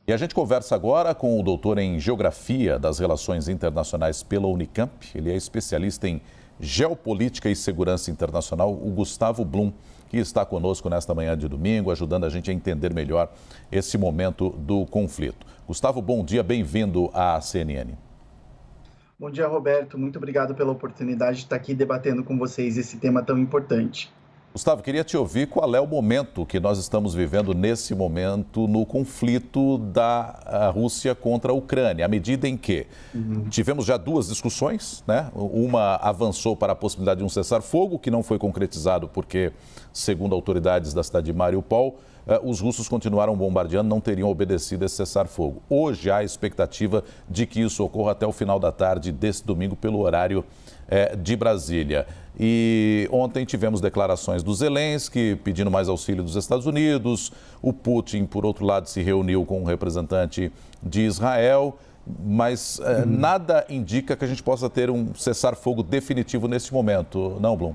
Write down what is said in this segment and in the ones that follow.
E a gente conversa agora com o doutor em Geografia das Relações Internacionais pela Unicamp. Ele é especialista em Geopolítica e Segurança Internacional, o Gustavo Blum, que está conosco nesta manhã de domingo, ajudando a gente a entender melhor esse momento do conflito. Gustavo, bom dia, bem-vindo à CNN. Bom dia, Roberto. Muito obrigado pela oportunidade de estar aqui debatendo com vocês esse tema tão importante. Gustavo, queria te ouvir qual é o momento que nós estamos vivendo nesse momento no conflito da Rússia contra a Ucrânia, à medida em que tivemos já duas discussões, né? Uma avançou para a possibilidade de um cessar-fogo, que não foi concretizado porque, segundo autoridades da cidade de Mariupol, os russos continuaram bombardeando, não teriam obedecido esse cessar-fogo. Hoje há a expectativa de que isso ocorra até o final da tarde desse domingo pelo horário de Brasília. E ontem tivemos declarações do Zelensky pedindo mais auxílio dos Estados Unidos. O Putin, por outro lado, se reuniu com um representante de Israel. Mas nada indica que a gente possa ter um cessar-fogo definitivo nesse momento, não, Blum?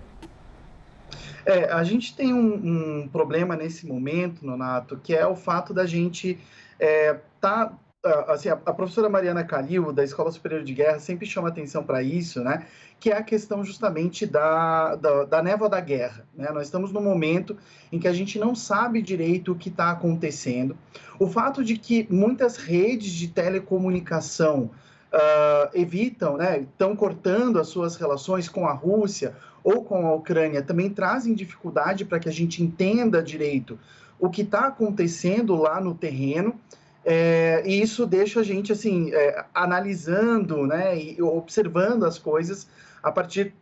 A gente tem um problema nesse momento, Nonato, que é o fato da gente assim, a professora Mariana Calil, da Escola Superior de Guerra, sempre chama atenção para isso, né? Que é a questão justamente da névoa da guerra, né? Nós estamos num momento em que a gente não sabe direito o que está acontecendo. O fato de que muitas redes de telecomunicação evitam, né? Estão cortando as suas relações com a Rússia ou com a Ucrânia, também trazem dificuldade para que a gente entenda direito o que está acontecendo lá no terreno. E isso deixa a gente assim analisando, né, e observando as coisas a partir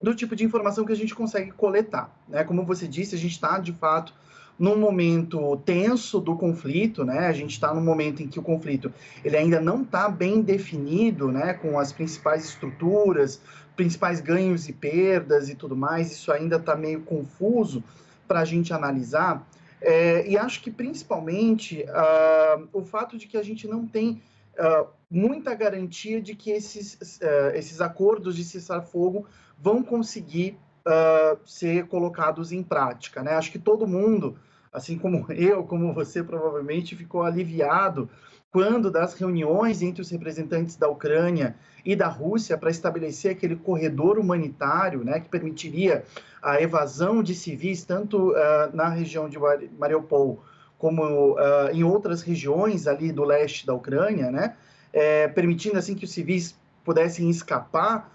do tipo de informação que a gente consegue coletar, né? Como você disse, a gente está de fato num momento tenso do conflito, né? A gente está num momento em que o conflito ele ainda não está bem definido, né? Com as principais estruturas, principais ganhos e perdas e tudo mais. Isso ainda está meio confuso para a gente analisar. E acho que, principalmente, o fato de que a gente não tem muita garantia de que esses acordos de cessar-fogo vão conseguir ser colocados em prática, né? Acho que todo mundo, assim como eu, como você, provavelmente, ficou aliviado quando das reuniões entre os representantes da Ucrânia e da Rússia para estabelecer aquele corredor humanitário, né, que permitiria a evasão de civis, tanto na região de Mariupol como em outras regiões ali do leste da Ucrânia, né, permitindo assim que os civis pudessem escapar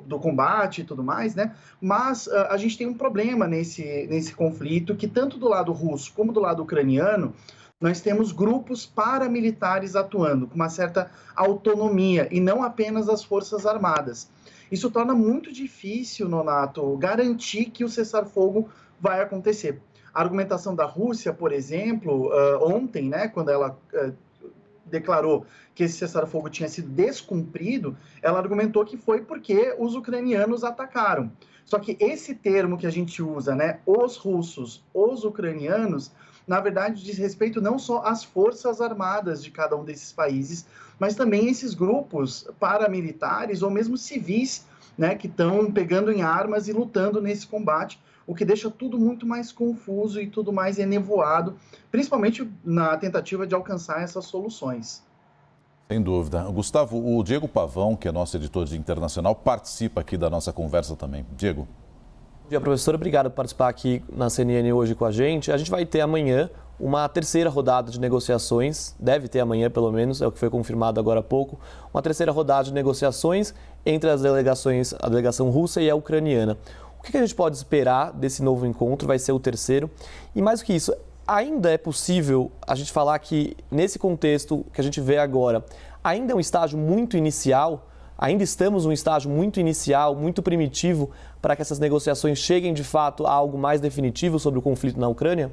do combate e tudo mais, né? Mas a gente tem um problema nesse conflito que tanto do lado russo como do lado ucraniano nós temos grupos paramilitares atuando com uma certa autonomia e não apenas as forças armadas. Isso torna muito difícil, Nonato, garantir que o cessar-fogo vai acontecer. A argumentação da Rússia, por exemplo, ontem, né, quando ela declarou que esse cessar-fogo tinha sido descumprido, ela argumentou que foi porque os ucranianos atacaram. Só que esse termo que a gente usa, né, os russos, os ucranianos, na verdade diz respeito não só às forças armadas de cada um desses países, mas também esses grupos paramilitares ou mesmo civis, né, que estão pegando em armas e lutando nesse combate, o que deixa tudo muito mais confuso e tudo mais enevoado, principalmente na tentativa de alcançar essas soluções. Sem dúvida. Gustavo, o Diego Pavão, que é nosso editor de internacional, participa aqui da nossa conversa também. Diego. Bom dia, professor. Obrigado por participar aqui na CNN hoje com a gente. A gente vai ter amanhã uma terceira rodada de negociações, deve ter amanhã pelo menos, é o que foi confirmado agora há pouco, uma terceira rodada de negociações entre as delegações, a delegação russa e a ucraniana. O que a gente pode esperar desse novo encontro? Vai ser o terceiro. E mais do que isso, ainda é possível a gente falar que nesse contexto que a gente vê agora, ainda é um estágio muito inicial, ainda estamos num estágio muito inicial, muito primitivo, para que essas negociações cheguem de fato a algo mais definitivo sobre o conflito na Ucrânia?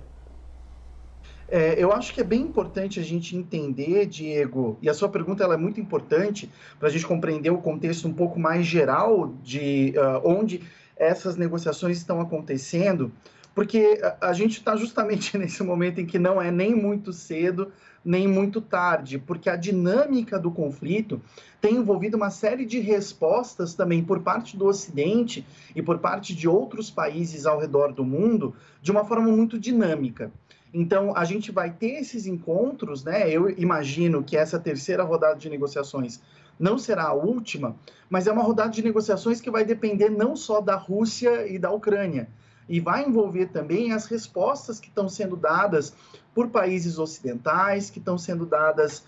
Eu acho que é bem importante a gente entender, Diego, e a sua pergunta ela é muito importante para a gente compreender o contexto um pouco mais geral de onde essas negociações estão acontecendo, porque a gente está justamente nesse momento em que não é nem muito cedo, nem muito tarde, porque a dinâmica do conflito tem envolvido uma série de respostas também por parte do Ocidente e por parte de outros países ao redor do mundo, de uma forma muito dinâmica. Então, a gente vai ter esses encontros, né? Eu imagino que essa terceira rodada de negociações não será a última, mas é uma rodada de negociações que vai depender não só da Rússia e da Ucrânia, e vai envolver também as respostas que estão sendo dadas por países ocidentais, que estão sendo dadas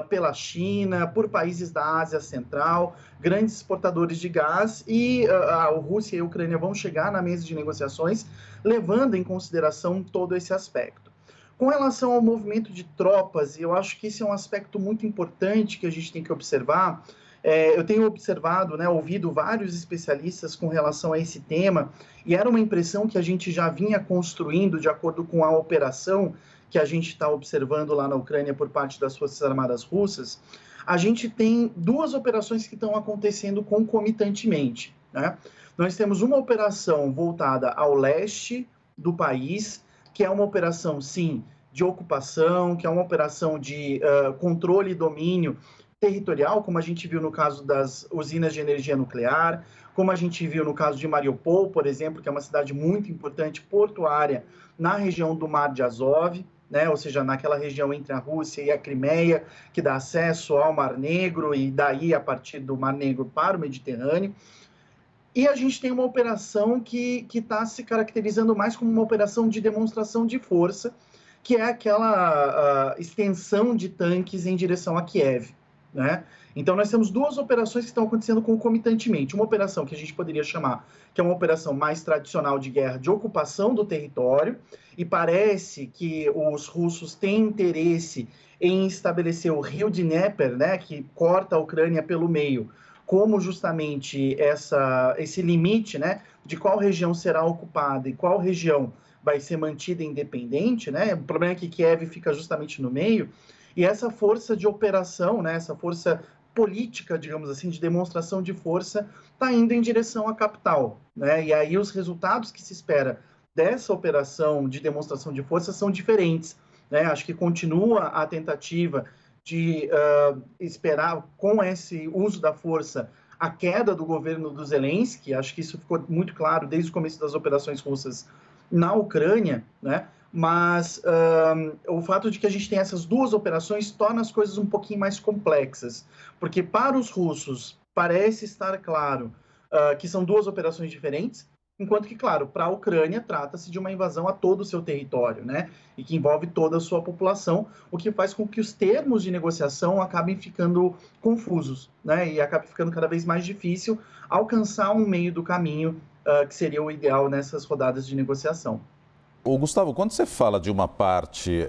pela China, por países da Ásia Central, grandes exportadores de gás, e a Rússia e a Ucrânia vão chegar na mesa de negociações, levando em consideração todo esse aspecto. Com relação ao movimento de tropas, eu acho que esse é um aspecto muito importante que a gente tem que observar. Eu tenho observado, né, ouvido vários especialistas com relação a esse tema, e era uma impressão que a gente já vinha construindo de acordo com a operação que a gente está observando lá na Ucrânia por parte das Forças Armadas Russas. A gente tem duas operações que estão acontecendo concomitantemente, né? Nós temos uma operação voltada ao leste do país, que é uma operação, sim, de ocupação, que é uma operação de controle e domínio territorial, como a gente viu no caso das usinas de energia nuclear, como a gente viu no caso de Mariupol, por exemplo, que é uma cidade muito importante portuária na região do Mar de Azov, né? Ou seja, naquela região entre a Rússia e a Crimeia, que dá acesso ao Mar Negro e daí a partir do Mar Negro para o Mediterrâneo. E a gente tem uma operação que está se caracterizando mais como uma operação de demonstração de força, que é aquela extensão de tanques em direção a Kiev, né? Então, nós temos duas operações que estão acontecendo concomitantemente. Uma operação que a gente poderia chamar que é uma operação mais tradicional de guerra, de ocupação do território, e parece que os russos têm interesse em estabelecer o rio Dnieper, né, que corta a Ucrânia pelo meio, como justamente esse limite, né, de qual região será ocupada e qual região vai ser mantida independente, né? O problema é que Kiev fica justamente no meio, e essa força de operação, né, essa força política, digamos assim, de demonstração de força, está indo em direção à capital, né? E aí os resultados que se espera dessa operação de demonstração de força são diferentes, né? Acho que continua a tentativa de esperar, com esse uso da força, a queda do governo do Zelensky. Acho que isso ficou muito claro desde o começo das operações russas na Ucrânia, né? Mas o fato de que a gente tem essas duas operações torna as coisas um pouquinho mais complexas, porque para os russos parece estar claro que são duas operações diferentes, enquanto que, claro, para a Ucrânia trata-se de uma invasão a todo o seu território, né? E que envolve toda a sua população, o que faz com que os termos de negociação acabem ficando confusos, né? E acabe ficando cada vez mais difícil alcançar um meio do caminho que seria o ideal nessas rodadas de negociação. Ô, Gustavo, quando você fala de uma parte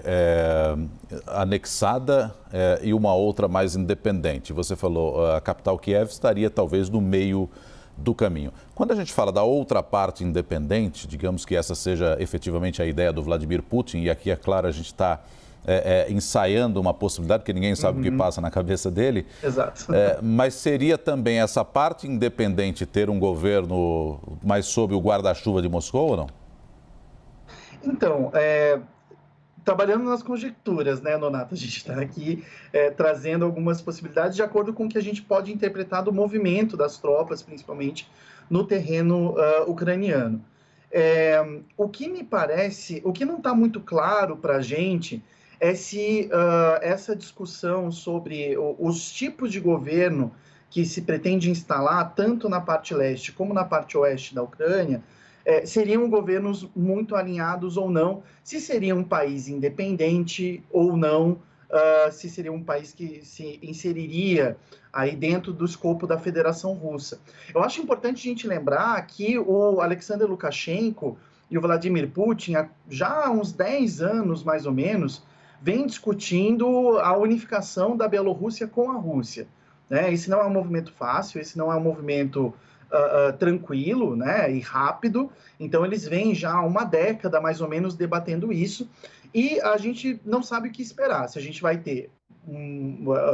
anexada e uma outra mais independente, você falou a capital Kiev estaria talvez no meio do caminho. Quando a gente fala da outra parte independente, digamos que essa seja efetivamente a ideia do Vladimir Putin, e aqui, é claro, a gente está ensaiando uma possibilidade, porque ninguém sabe o que passa na cabeça dele. Exato. Mas seria também essa parte independente ter um governo mais sob o guarda-chuva de Moscou ou não? Então, trabalhando nas conjecturas, né, Nonato? A gente está aqui trazendo algumas possibilidades de acordo com o que a gente pode interpretar do movimento das tropas, principalmente no terreno ucraniano. O que me parece, o que não está muito claro para a gente é se essa discussão sobre os tipos de governo que se pretende instalar, tanto na parte leste como na parte oeste da Ucrânia, seriam governos muito alinhados ou não, se seria um país independente ou não, se seria um país que se inseriria aí dentro do escopo da Federação Russa. Eu acho importante a gente lembrar que o Alexander Lukashenko e o Vladimir Putin, já há uns 10 anos mais ou menos, vêm discutindo a unificação da Bielorrússia com a Rússia, né? Esse não é um movimento fácil, esse não é um movimento tranquilo, né, e rápido. Então eles vêm já há uma década mais ou menos debatendo isso, e a gente não sabe o que esperar, se a gente vai ter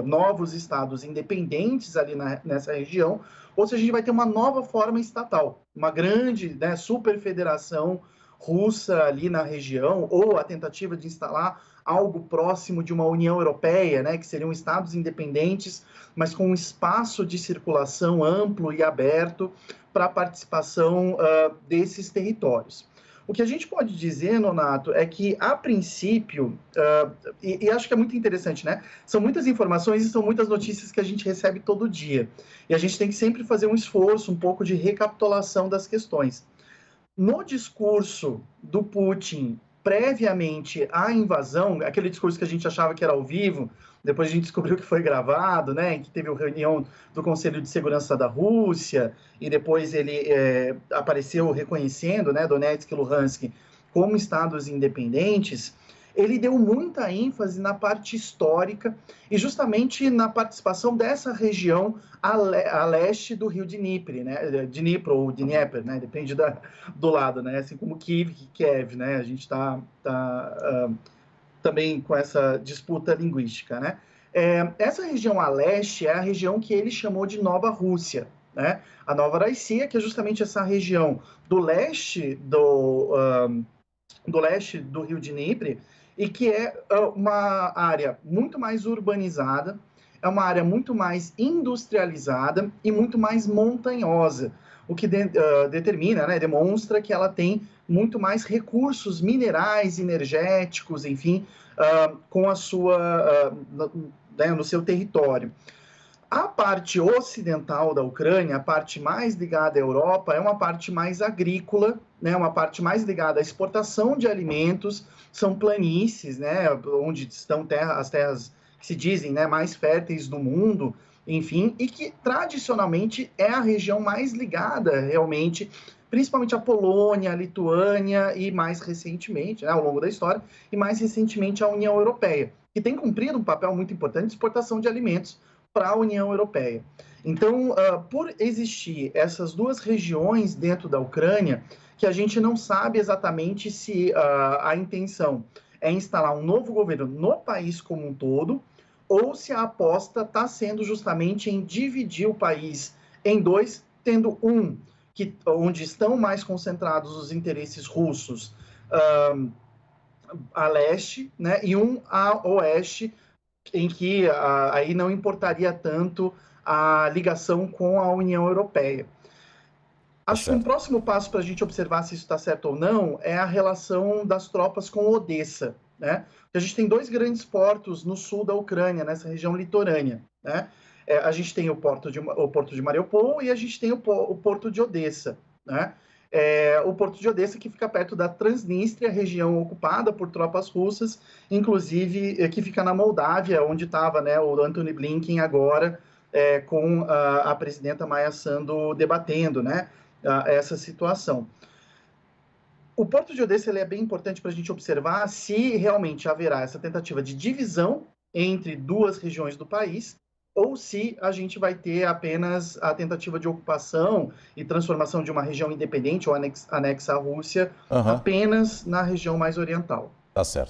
novos estados independentes ali nessa região, ou se a gente vai ter uma nova forma estatal, uma grande, né, superfederação russa ali na região, ou a tentativa de instalar algo próximo de uma União Europeia, né, que seriam estados independentes, mas com um espaço de circulação amplo e aberto para a participação desses territórios. O que a gente pode dizer, Nonato, é que, a princípio, e acho que é muito interessante, né? São muitas informações e são muitas notícias que a gente recebe todo dia. E a gente tem que sempre fazer um esforço, um pouco de recapitulação das questões. No discurso do Putin, previamente à invasão, aquele discurso que a gente achava que era ao vivo, depois a gente descobriu que foi gravado, né, que teve a reunião do Conselho de Segurança da Rússia, e depois ele apareceu reconhecendo, né, Donetsk e Luhansk como estados independentes. Ele deu muita ênfase na parte histórica e justamente na participação dessa região a leste do rio Dnipro, né? Dnipro ou Dnieper, né? Depende do lado, né? Assim como Kiev, né? A gente está também com essa disputa linguística, né? Essa região a leste é a região que ele chamou de Nova Rússia, né? A Nova Rossiya, que é justamente essa região do leste do rio Dnipro, e que é uma área muito mais urbanizada, é uma área muito mais industrializada e muito mais montanhosa, o que determina, né, demonstra que ela tem muito mais recursos minerais, energéticos, enfim, com a sua, no seu território. A parte ocidental da Ucrânia, a parte mais ligada à Europa, é uma parte mais agrícola, né? Uma parte mais ligada à exportação de alimentos, são planícies, né? Onde estão as terras que se dizem, né, mais férteis do mundo, enfim, e que tradicionalmente é a região mais ligada realmente, principalmente à Polônia, à Lituânia e mais recentemente, né, ao longo da história, e mais recentemente à União Europeia, que tem cumprido um papel muito importante de exportação de alimentos para a União Europeia. Então, por existir essas duas regiões dentro da Ucrânia, que a gente não sabe exatamente se a intenção é instalar um novo governo no país como um todo, ou se a aposta está sendo justamente em dividir o país em dois, tendo onde estão mais concentrados os interesses russos a leste, né, e um a oeste, em que aí não importaria tanto a ligação com a União Europeia. Acho que um próximo passo para a gente observar se isso está certo ou não é a relação das tropas com Odessa, né? A gente tem dois grandes portos no sul da Ucrânia, nessa região litorânea, né? A gente tem o porto de Mariupol e a gente tem o porto de Odessa, né? O porto de Odessa, que fica perto da Transnistria, região ocupada por tropas russas, inclusive que fica na Moldávia, onde estava, né, o Antony Blinken agora com a presidenta Maia Sandu debatendo, né, essa situação. O porto de Odessa ele é bem importante para a gente observar se realmente haverá essa tentativa de divisão entre duas regiões do país, ou se a gente vai ter apenas a tentativa de ocupação e transformação de uma região independente ou anexa à Rússia apenas na região mais oriental. Tá certo.